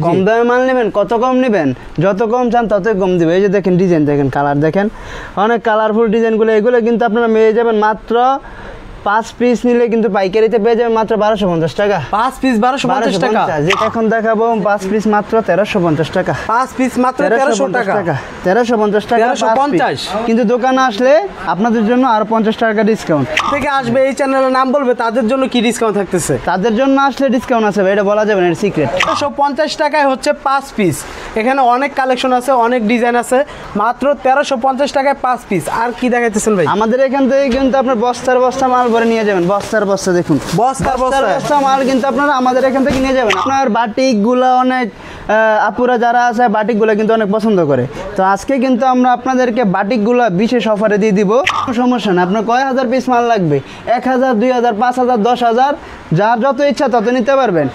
কম দামে মাল নেবেন, কত কম নেবেন, যত কম চান ততই কম দিবে। এই যে দেখেন ডিজাইন, দেখেন কালার, দেখেন অনেক কালারফুল ডিজাইনগুলো। এগুলো কিন্তু আপনারা পেয়ে যাবেন মাত্র 5 পিস নিলে কিন্তু পাইকারিতে পেয়ে যাবেন মাত্র 1250 টাকা। 5 পিস 1250 টাকা। এখন দেখাবো 5 পিস মাত্র 1350 টাকা। 5 পিস মাত্র 1300 টাকা। 1350 টাকা 1350। কিন্তু দোকানে আসলে আপনাদের জন্য আরো 50 টাকা ডিসকাউন্ট থেকে আসবে, এই চ্যানেলের নাম বলবে, তাদের জন্য কি ডিসকাউন্ট থাকতেছে? তাদের জন্য আসলে ডিসকাউন্ট আছে, এটা বলা যাবে না, এটা সিক্রেট। 1350 টাকায় হচ্ছে 5 পিস। এখানে অনেক কালেকশন আছে, অনেক ডিজাইন আছে, মাত্র 1350 টাকায় 5 পিস। আর কি দেখাইতেছেন ভাই? আমাদের এখান থেকে কিন্তু আপনার বস্তার বস্তা মাল ভরে নিয়ে যাবেন, বস্তার বস্তা। দেখুন বস্তার বস্তা মাল কিন্তু আপনারা আমাদের এখান থেকে নিয়ে যাবেন। আপনার বাটিকগুলো অনেক আপুরা যারা আছে বাটিকগুলো কিন্তু অনেক পছন্দ করে। তো আজকে কিন্তু আমরা আপনাদেরকে বাটিকগুলো বিশেষ অফারে দিয়ে দিব। সমস্যা না, আপনার কয় হাজার পিস মাল লাগবে, 1000, 2000, 5000, 10000, যার যত ইচ্ছা তত নিতে পারবেন।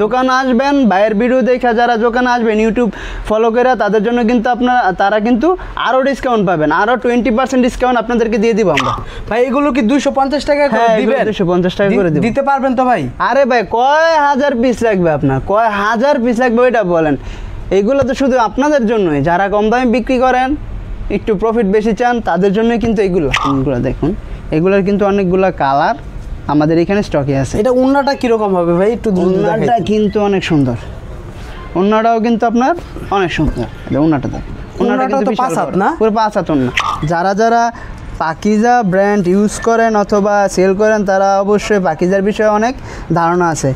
দোকানে আসবেন, ভাইয়ের ভিডিও দেখে যারা দোকানে আসবেন ইউটিউব ফলো করে, তাদের জন্য কিন্তু তারা কিন্তু আরও ডিসকাউন্ট পাবেন, আরও 20% ডিসকাউন্ট আপনাদেরকে দিয়ে দিব আমরা। ভাই এগুলো কি 250 টাকা করে দিবেন? 250 টাকা করে দিব। দিতে পারবেন তো ভাই? আরে ভাই কয় হাজার পিস লাগবে আপনার, কয় হাজার পিস লাগবে ওইটা বলেন। এইগুলো তো শুধু আপনাদের জন্যই, যারা কম দামে বিক্রি করেন, একটু প্রফিট বেশি চান, তাদের জন্যই কিন্তু এইগুলো দেখুন। এগুলোর কিন্তু অনেকগুলো কালার আমাদের এখানে স্টকে আছে। এটা ওন্নাটা কিরকম হবে ভাই? একটু ওন্নাটা কিন্তু অনেক সুন্দর, ওন্নাটাও কিন্তু আপনার অনেক সুন্দর। ওন্নাটা দেখুন, ওন্নাটা কিন্তু পাঁচ হাত না, পুরো 5 হাত ওন্না। যারা পাকিজা ব্র্যান্ড ইউজ করেন অথবা সেল করেন, তারা অবশ্যই পাকিজার বিষয়ে অনেক ধারণা আছে।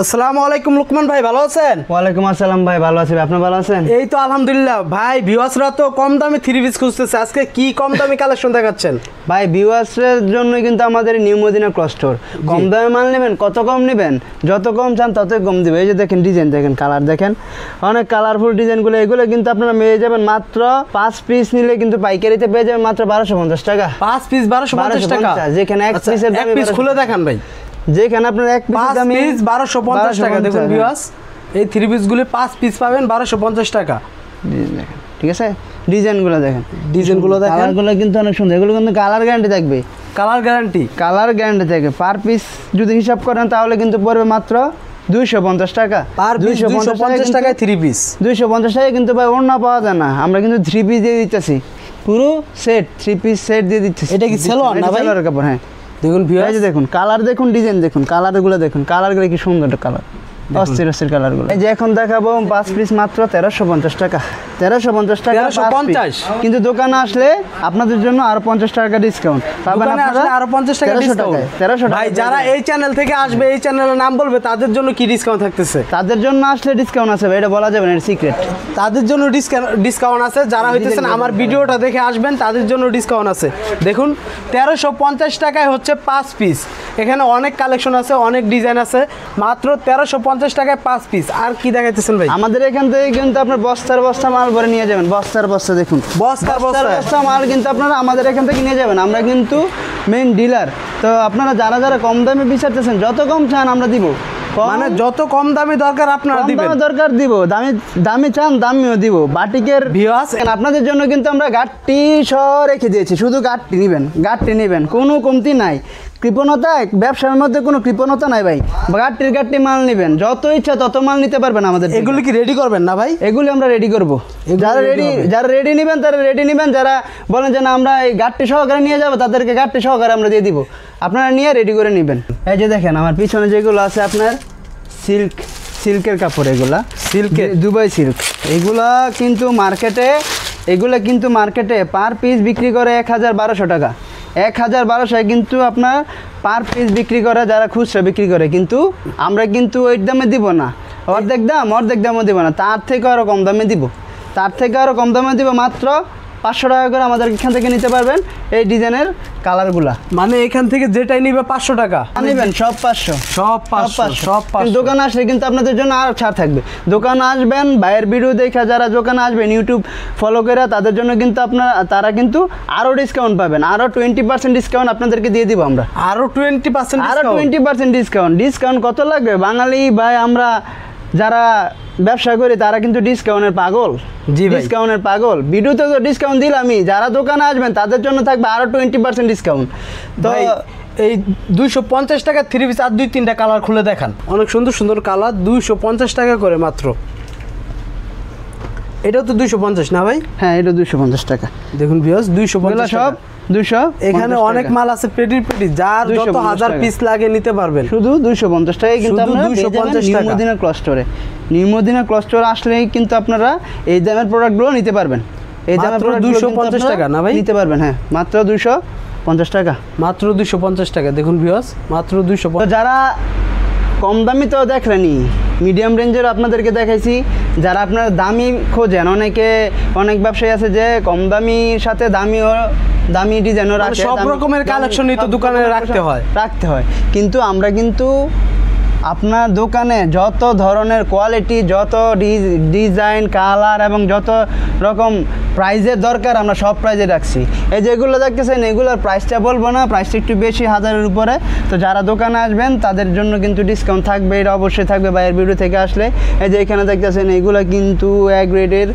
আসসালামু আলাইকুম লুকমান ভাই, ভালো আছেন? ওয়ালাইকুম আসসালাম ভাই, ভালো আছি। আপনি ভালো আছেন? এই তো আলহামদুলিল্লাহ। ভাই ভিউয়ার্সরা তো কম দামে 3 পিস খুঁজতেছে, আজকে কি কম দামি কালেকশন দেখাচ্ছেন? ভাই ভিউয়ার্সের জন্য কিন্তু আমাদের নিউ মদিনা ক্লথ স্টোর। কম দামে মাল নেবেন, কত কম নেবেন, যত কম চান ততই কম দিবে। এই যে দেখেন ডিজাইন, দেখেন কালার, দেখেন অনেক কালারফুল ডিজাইনগুলো। এগুলো কিন্তু আপনারা পেয়ে যাবেন মাত্র 5 পিস নিলে কিন্তু পাইকারিতে পেয়ে যাবেন মাত্র 1250 টাকা। 5 পিস 1250 টাকা। যেখানে এক পিসের দাম, এক পিস খুলে দেখান ভাই। যেখানে আপনার এক পিস দাম 1250 টাকা। দেখুন ভিউয়ার্স, এই 3 পিসগুলি 5 পিস পাবেন 1250 টাকা। ঠিক আছে, ডিজাইনগুলো দেখেন, ডিজাইনগুলো দেখেন, কালারগুলো কিন্তু অনেক সুন্দর। এগুলো কিন্তু কালার গ্যারান্টি থাকবে, কালার গ্যারান্টি থাকবে। পার পিস যদি হিসাব করেন তাহলে কিন্তু পড়বে মাত্র 250 টাকা। পার 250 টাকায় 3 পিস। 250 টাকায় কিন্তু ভাই ওড়না পাওয়া যায় না, আমরা কিন্তু 3 পিস দিয়ে দিতেছি, পুরো সেট 3 পিস সেট দিয়ে দিতেছি। এটা কি সেলোয়ার না ভাই? সেলোয়ার কাপড়। হ্যাঁ দেখুন ভিউয়ার্স, দেখুন কালার, দেখুন ডিজাইন, দেখুন কালারগুলো, দেখুন কালারগুলো কি সুন্দর কালার, অস্থির কালারগুলো। এই যে এখন দেখাবো 5 পিস মাত্র 1350 টাকা। 1350 টাকা 1350। কিন্তু দোকানে আসলে আপনাদের জন্য আরো 50 টাকা ডিসকাউন্ট পাবেন। দোকানে আসলে আরো 50 টাকা ডিসকাউন্ট। 1300 ভাই যারা এই চ্যানেল থেকে আসবে, এই চ্যানেলের নাম বলবে, তাদের জন্য কি ডিসকাউন্ট থাকতেছে? তাদের জন্য আসলে ডিসকাউন্ট আছে, এটা বলা যাবে না, এটা সিক্রেট। তাদের জন্য ডিসকাউন্ট আছে। যারা হইতেছেন আমার ভিডিওটা দেখে আসবেন, তাদের জন্য ডিসকাউন্ট আছে। দেখুন 1350 টাকায় হচ্ছে 5 পিস। এখানে অনেক কালেকশন আছে, অনেক ডিজাইন আছে, মাত্র 1350 টাকায় 5 পিস। আর কি দেখাইতেছেন ভাই? আমাদের এখান থেকে কিন্তু আপনার বস্তার বস্তা মাল ভরে নিয়ে যাবেন, বস্তার বস্তা। দেখুন বস্তার বস্তা মাল কিন্তু আপনারা আমাদের এখান থেকে নিয়ে যাবেন। আমরা কিন্তু মেইন ডিলার। তো আপনারা যারা কম দামে বিচারতেছেন, যত কম চান আমরা দিব, মানে যত কম দামি দরকার আপনারা দিবেন, দরকার দিব। দামি চান দামিও দিব। বাটিকের ভিউয়ার্স আপনাদের জন্য কিন্তু আমরা গাঁটটি সহ রেখে দিয়েছি, শুধু গাঁটটি নেবেন, কোনো কমতি নাই। কৃপণতা, ব্যবসার মধ্যে কোনো কৃপণতা নাই ভাই। গাঁটটি মাল নেবেন, যত ইচ্ছা তত মাল নিতে পারবেন আমাদের। এগুলি কি রেডি করবেন না ভাই? এগুলি আমরা রেডি করব। যারা রেডি নেবেন তারা রেডি নেবেন, যারা বলেন যে না আমরা এই গাঁটটি সহকারে নিয়ে যাবো, তাদেরকে গাঁটটি সহকারে আমরা দিয়ে দিব, আপনারা নিয়ে রেডি করে নেবেন। এই যে দেখেন আমার পিছনে যেগুলো আছে আপনার সিল্কের কাপড়, এগুলা সিল্কের, দুবাই সিল্ক। এগুলা কিন্তু মার্কেটে পার পিস বিক্রি করে 1000-1200 টাকা। 1000-1200 কিন্তু আপনার পার পিস বিক্রি করে যারা খুচরা বিক্রি করে। কিন্তু আমরা কিন্তু ওই দামে দিব না, অর্ধেক দামও দিব না, তার থেকে আরও কম দামে দিব, মাত্র 500 টাকা করে আমাদের এখান থেকে নিতে পারবেন এই ডিজাইনের কালারগুলা। মানে এখান থেকে যেটাই নিবে 500 টাকা নেবেন, সব 500। দোকানে আসলে কিন্তু আপনাদের জন্য আরও ছাড় থাকবে। দোকানে আসবেন, ভাইয়ের ভিডিও দেখে যারা দোকানে আসবেন ইউটিউব ফলো করে, তাদের জন্য কিন্তু তারা কিন্তু আরও ডিসকাউন্ট পাবেন, আরও 20% ডিসকাউন্ট আপনাদেরকে দিয়ে দিব আমরা। আরও 20% ডিসকাউন্ট কত লাগবে? বাঙালি ভাই আমরা যারা ব্যবসা করি তারা কিন্তু ডিসকাউন্টের পাগল। জি ভাই। ডিসকাউন্টের পাগল, ভিডিওতে তো ডিসকাউন্ট দিলামই, যারা দোকানে আসবেন তাদের জন্য থাকবে আরও 20% ডিসকাউন্ট। তো ভাই, এই 250 টাকা 3 পিস আর 2-3টা কালার খুলে দেখান, অনেক সুন্দর সুন্দর কালার, 250 টাকা করে মাত্র। এটাও তো 250 না ভাই? হ্যাঁ, এটা 250 টাকা। দেখুন ভিউয়ার্স, 250 সব 200। এখানে অনেক মাল আছে, পেটি যার যত 1000 পিস লাগে নিতে পারবেন। শুধু 250 টাকায় কিন্তু শুধু আপনারা 250 টাকা। নিউ মদিনা ক্লথ স্টোরে, নিউ মদিনা ক্লথ স্টোরে আসলেই কিন্তু আপনারা এই দামের প্রোডাক্টগুলো নিতে পারবেন। এই দামের মাত্র প্রোডাক্টগুলো 250 টাকা না ভাই? নিতে পারবেন। হ্যাঁ, মাত্র 250 টাকা। মাত্র 250 টাকা। দেখুন ভিউয়ার্স, মাত্র তো 250। যারা কম দামি তো দেখলেনি, মিডিয়াম রেঞ্জের আপনাদেরকে দেখাইছি। যারা আপনারা দামি খোঁজেন, অনেক ব্যবসায়ী আছে যে কম দামির সাথে দামি ডিজাইনও রাখে, সব রকমের কালেকশনই তো দোকানে রাখতে হয়। কিন্তু আমরা কিন্তু আপনার দোকানে যত ধরনের কোয়ালিটি, যত ডিজাইন, কালার এবং যত রকম প্রাইজের দরকার আমরা সব প্রাইজে রাখছি। এই যেগুলো দেখতেছেন এগুলোর প্রাইসটা বলবো না, প্রাইসটা একটু বেশি, 1000-এর উপরে। তো যারা দোকানে আসবেন তাদের জন্য কিন্তু ডিসকাউন্ট থাকবে, এটা অবশ্যই থাকবে বাইরের ভিডিও থেকে আসলে। এই যে এখানে দেখতেছেন এগুলো কিন্তু এ গ্রেডের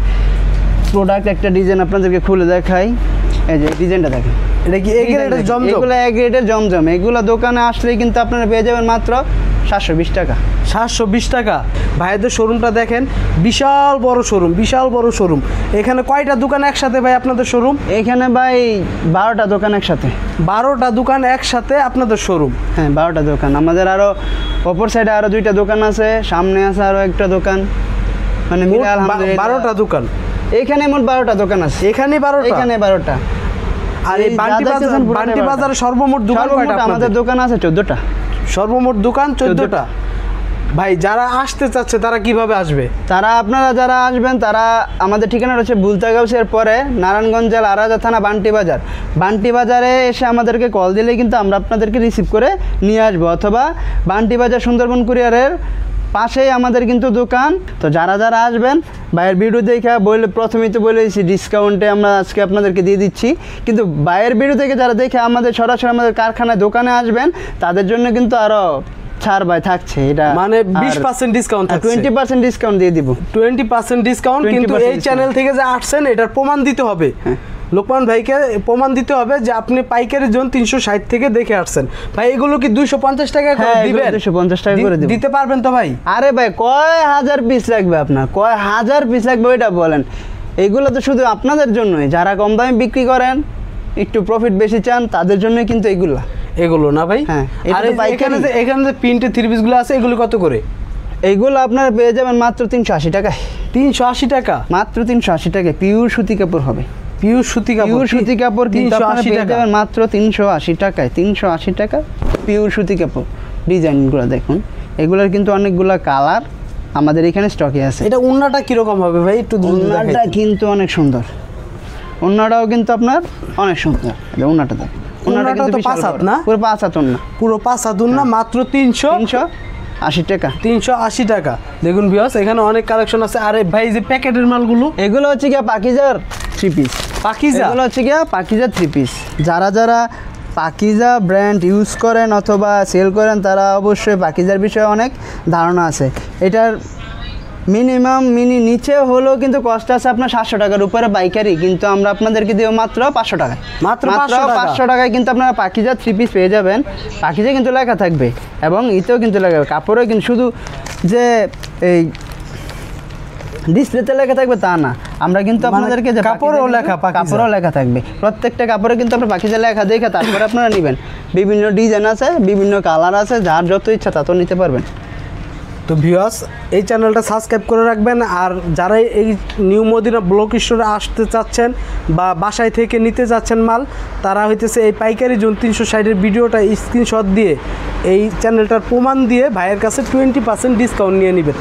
প্রোডাক্ট। একটা ডিজাইন আপনাদেরকে খুলে দেখাই, এই যে ডিজাইনটা দেখেন, এটা কি এ গ্রেডের জমজম? এগুলো এ গ্রেডের জমজম। এগুলো দোকানে আসলেই কিন্তু আপনারা পেয়ে যাবেন মাত্র 720 টাকা। 720 টাকা। ভাইদের শোরুমটা দেখেন, বিশাল বড় শোরুম। এখানে কয়টা দোকান একসাথে ভাই আপনাদের শোরুম? এখানে ভাই 12টা দোকান একসাথে। 12টা দোকান একসাথে আপনাদের শোরুম? হ্যাঁ, 12টা দোকান। আমাদের আরও অপর সাইডে আরও 2টা দোকান আছে, সামনে আছে আরও একটা দোকান, মানে মিলে আলহামদুলিল্লাহ 12টা দোকান। এখানে মোট 12টা দোকান আছে। এখানে 12টা? এখানে 12টা। আর এই বান্টি বাজারে সর্বমোট দোকান কয়টা? আমাদের দোকান আছে 14টা। সর্বমোট দোকান 14টা। ভাই, যারা আসতে চাচ্ছে তারা কিভাবে আসবে? আপনারা যারা আসবেন তারা, আমাদের ঠিকানা হচ্ছে বুলতাগাউসের পরে নারায়ণগঞ্জ জেলা আরাজা থানা বান্টি বাজারে এসে আমাদেরকে কল দিলেই কিন্তু আমরা আপনাদেরকে রিসিভ করে নিয়ে আসবো, অথবা বান্টি বাজার সুন্দরবন কুরিয়ারের পাশেই আমাদের কিন্তু দোকান। তো যারা আসবেন বাইরের ভিডিও দেখে প্রথমেই তো বলে দিচ্ছি ডিসকাউন্টে আমরা আজকে আপনাদেরকে দিয়ে দিচ্ছি, কিন্তু বাইরের ভিডিও থেকে যারা দেখে আমাদের সরাসরি আমাদের কারখানায় দোকানে আসবেন তাদের জন্য কিন্তু আরও ছাড় ভাই থাকছে। এটা মানে 20% ডিসকাউন্ট, 20% ডিসকাউন্ট দিয়ে দিব। 20% ডিসকাউন্ট। কিন্তু এই চ্যানেল থেকে যে আসছেন এটার প্রমাণ দিতে হবে। লোকমান ভাইকে প্রমাণ দিতে হবে যে আপনি পাইকারি জন 360 থেকে দেখে আসছেন। ভাই, এগুলো কি 250 টাকা করে দিবেন? 250 টাকা করে দিব। দিতে পারবেন তো ভাই? আরে ভাই, কয় হাজার পিস লাগবে আপনার? কয় হাজার পিস লাগবে ওইটা বলেন। এগুলো তো শুধু আপনাদের জন্যই, যারা কম দামে বিক্রি করেন, একটু প্রফিট বেশি চান, তাদের জন্যই কিন্তু এগুলো না ভাই? হ্যাঁ। আর এখানে যে প্রিন্টের 3 পিসগুলো আছে এগুলো কত করে? এইগুলো আপনারা পেয়ে যাবেন মাত্র 380 টাকায়। 380 টাকা? মাত্র 380 টাকায়। পিওর সুতি কাপড় হবে। পিওর সুতি কাপড় কিন্তু আপনারা পেয়ে যাবেন মাত্র 380 টাকায়। 380 টাকা পিওর সুতি কাপড়। ডিজাইনগুলো দেখুন, এগুলোর কিন্তু অনেকগুলো কালার আমাদের এখানে স্টকে আছে। এটা ওন্নাটা কিরকম হবে ভাই? একটু ওন্নাটা কিন্তু অনেক সুন্দর। ওন্নাটাও কিন্তু আপনার অনেক সুন্দর। ওন্নাটা দেখুন, ওন্নাটা কিন্তু 5 হাত না? পুরো 5 হাত ওন্না। পুরো 5 হাত ওন্না, মাত্র 380 টাকা। 380 টাকা। দেখুন ভিউয়ার্স, এখানে অনেক কালেকশন আছে। আরে ভাই, যে প্যাকেটের মালগুলো, এগুলো হচ্ছে কি পাকিজার 3 পিস। এগুলো হচ্ছে কি পাকিজা 3 পিস। যারা পাকিজা ব্র্যান্ড ইউজ করেন অথবা সেল করেন তারা অবশ্যই পাকিজার বিষয়ে অনেক ধারণা আছে। এটার মিনিমাম নিচে হলেও কিন্তু কষ্ট আছে আপনার 700 টাকার উপরে পাইকারি, কিন্তু আমরা আপনাদেরকে দিব মাত্র 500 টাকায়। মাত্র 500 টাকায় কিন্তু আপনারা পাকিজা 3 পিস পেয়ে যাবেন। পাকিজা কিন্তু লেখা থাকবে এবং ইতেও কিন্তু লেখা থাকবে, কাপড়েও কিন্তু শুধু যে এই ডিসপ্লেতে লেখা থাকবে তা না, আমরা কিন্তু আপনাদেরকে যে কাপড়ও লেখা থাকবে। প্রত্যেকটা কাপড়ে কিন্তু আপনার পাকিজা লেখা দেখে তারপরে আপনারা নেবেন। বিভিন্ন ডিজাইন আছে, বিভিন্ন কালার আছে, যার যত ইচ্ছা তত নিতে পারবেন। তো ভিউয়ার্স, এই চ্যানেলটা সাবস্ক্রাইব করে রাখবেন। আর যারা এই নিউ মদিনা ব্লক স্টোরে আসতে চাচ্ছেন বা বাসায় থেকে নিতে চাচ্ছেন মাল, তারা হইতেছে এই পাইকারি জোন 360-এর ভিডিওটা স্ক্রিনশট দিয়ে এই চ্যানেলটার প্রমাণ দিয়ে ভাইয়ের কাছে 20% ডিসকাউন্ট নিয়ে নেবেন।